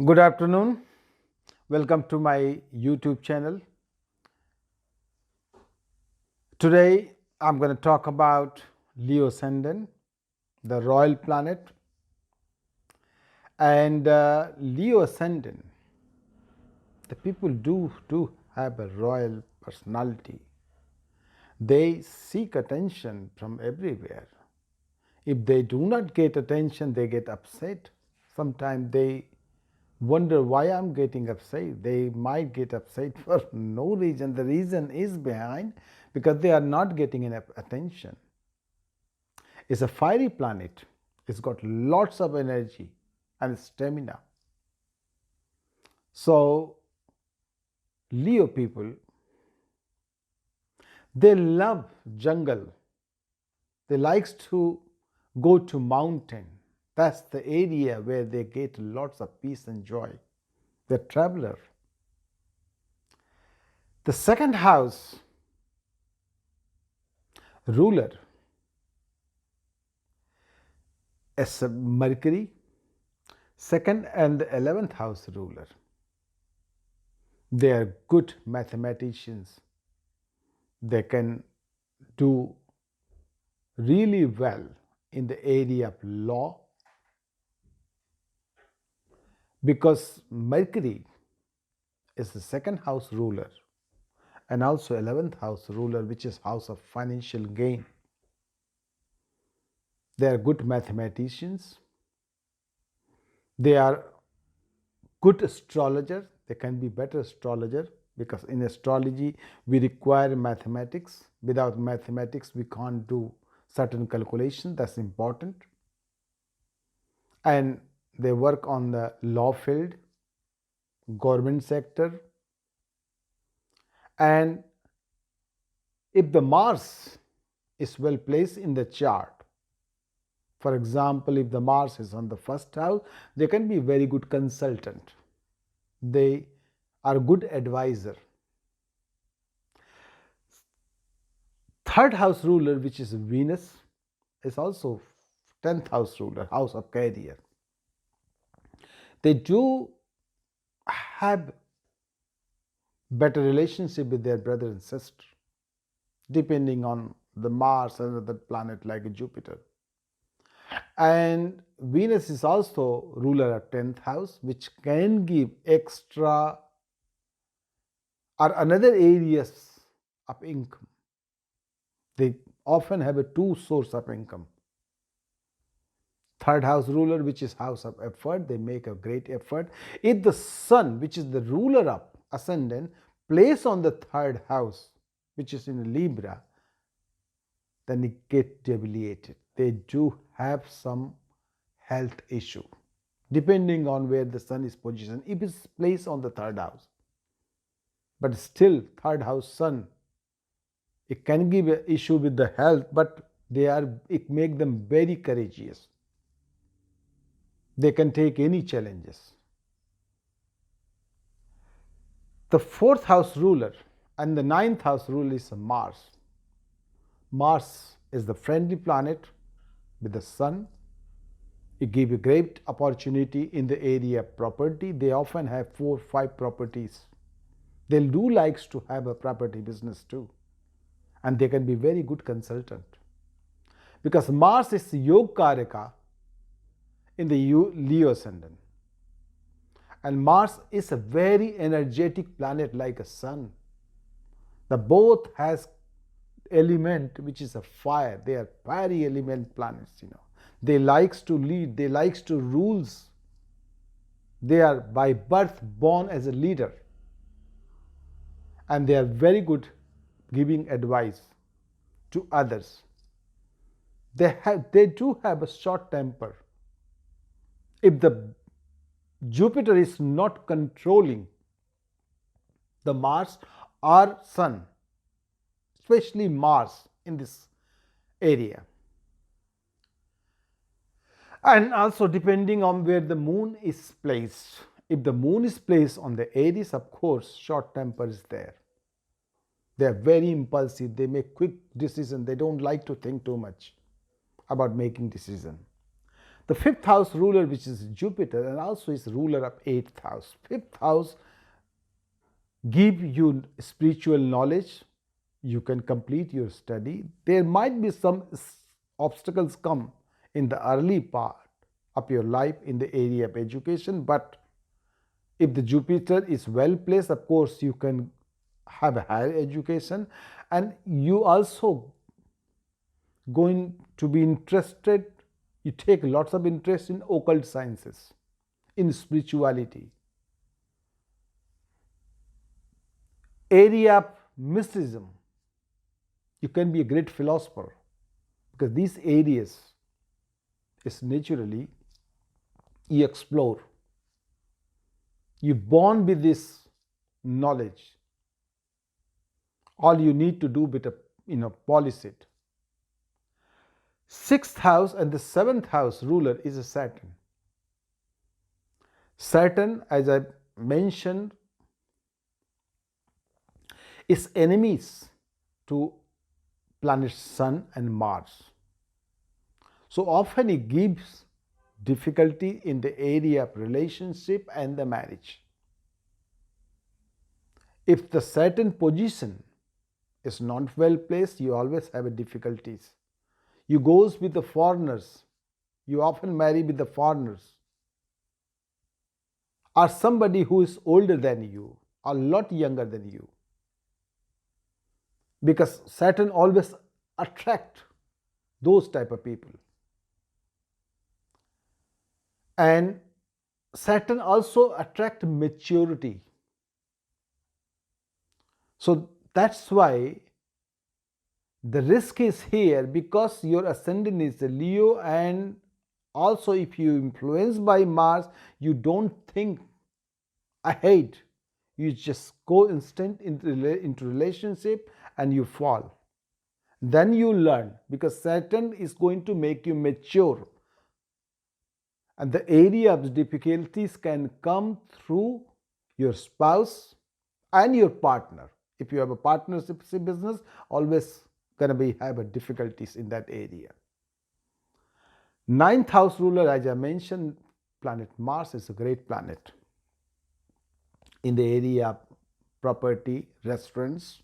Good afternoon. Welcome to my YouTube channel. Today I'm going to talk about Leo Ascendant, the royal planet. And Leo Ascendant, the people do have a royal personality. They seek attention from everywhere. If they do not get attention, they get upset. Sometimes they wonder why I'm getting upset. They might get upset for no reason. The reason is behind because they are not getting enough attention. It's a fiery planet. It's got lots of energy and stamina. So Leo people, they love jungle. They likes to go to mountain. That's the area where they get lots of peace and joy. They're traveler. The second house ruler is Mercury, second and the 11th house ruler. They are good mathematicians. They can do really well in the area of law because Mercury is the second house ruler and also 11th house ruler, which is house of financial gain. They are good mathematicians. They are good astrologer. They can be better astrologer because in astrology we require mathematics. Without mathematics we can't do certain calculation. That's important. And they work on the law field, government sector. And if the Mars is well placed in the chart, for example, if the Mars is on the first house, they can be very good consultant. They are good advisor. Third house ruler, which is Venus, is also 10th house ruler, house of career. They do have better relationship with their brother and sister, depending on the Mars and other planet like Jupiter. And Venus is also ruler of 10th house, which can give extra or another areas of income. They often have a two source of income. Third house ruler, which is house of effort, they make a great effort. If the sun, which is the ruler of ascendant, plays on the third house, which is in Libra, then it get debilitated. They do have some health issue depending on where the sun is positioned. If it's placed on the third house, but still third house sun, it can give an issue with the health, but it make them very courageous. They can take any challenges. The fourth house ruler and the ninth house ruler is Mars. Mars is the friendly planet with the sun. It gives a great opportunity in the area of property. They often have 4 or 5 properties. They do likes to have a property business too. And they can be very good consultant. Because Mars is Yog Karaka in the Leo Ascendant. And Mars is a very energetic planet like a sun. The both has element which is a fire. They are fiery element planets, They likes to lead, they likes to rules. They are by birth born as a leader. And they are very good giving advice to others. They do have a short temper. If the Jupiter is not controlling the Mars or Sun, especially Mars in this area. And also depending on where the moon is placed. If the moon is placed on the Aries, of course, short temper is there. They are very impulsive. They make quick decisions. They don't like to think too much about making decisions. The fifth house ruler, which is Jupiter, and also is ruler of eighth house. Fifth house give you spiritual knowledge. You can complete your study. There might be some obstacles come in the early part of your life in the area of education, but if the Jupiter is well placed, of course you can have a higher education, and you also going to be interested, you take lots of interest in occult sciences, in spirituality, area of mysticism. You can be a great philosopher, because these areas is naturally you explore. You're born with this knowledge. All you need to do is polish it. Sixth house and the seventh house ruler is a Saturn. Saturn, as I mentioned, is enemies to planet Sun and Mars. So often it gives difficulty in the area of relationship and the marriage. If the Saturn position is not well placed, you always have difficulties. You goes with the foreigners. You often marry with the foreigners, or somebody who is older than you, a lot younger than you, because Saturn always attract those type of people. And Saturn also attract maturity. So that's why the risk is here, because your ascendant is a Leo, and also if you influenced by Mars, you don't think ahead. You just go instant into relationship and you fall. Then you learn, because Saturn is going to make you mature. And the area of difficulties can come through your spouse and your partner. If you have a partnership business, always going to be have difficulties in that area. Ninth house ruler, as I mentioned, planet Mars is a great planet in the area of property, restaurants,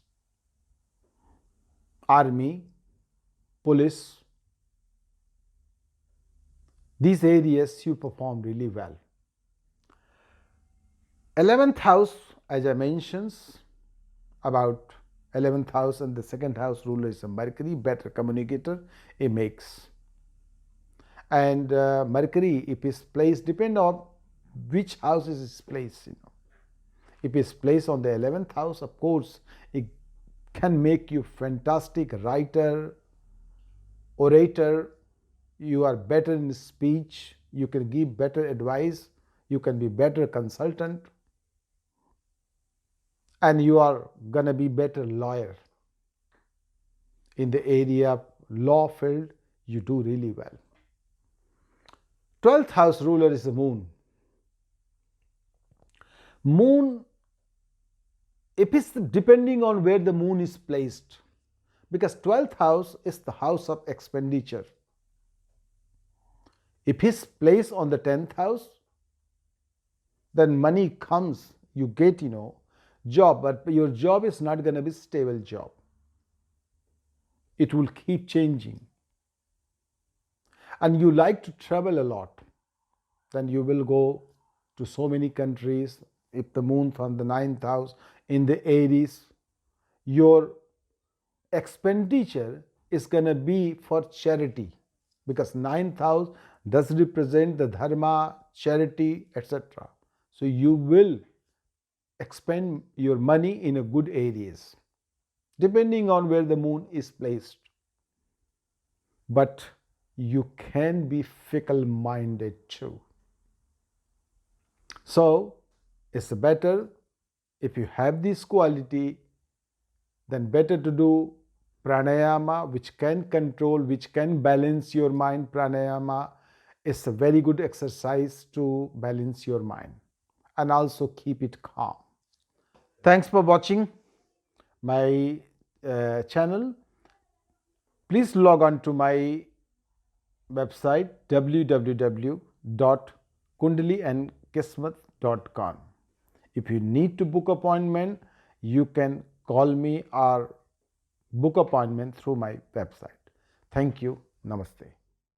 army, police. These areas you perform really well. 11th house, as I mentioned, about 11th house and the second house ruler is a Mercury, better communicator, it makes. And Mercury, if it's placed, depend on which house is placed. If it's placed on the 11th house, of course, it can make you fantastic writer, orator. You are better in speech. You can give better advice. You can be better consultant. And you are going to be better lawyer. In the area of law field, you do really well. 12th house ruler is the moon. Moon, if it's depending on where the moon is placed, because 12th house is the house of expenditure. If it's placed on the 10th house, then money comes, you get, job, but your job is not going to be stable job. It will keep changing. And you like to travel a lot, then you will go to so many countries. If the moon from the 9th house in the Aries, your expenditure is going to be for charity, because 9th house does represent the dharma, charity, etc. So you will expend your money in a good areas, depending on where the moon is placed. But you can be fickle-minded too. So it's better, if you have this quality, then better to do pranayama, which can control, which can balance your mind. Pranayama is a very good exercise to balance your mind and also keep it calm. Thanks for watching my channel. Please log on to my website www.kundliandkismat.com. If you need to book appointment, you can call me or book appointment through my website. Thank you. Namaste.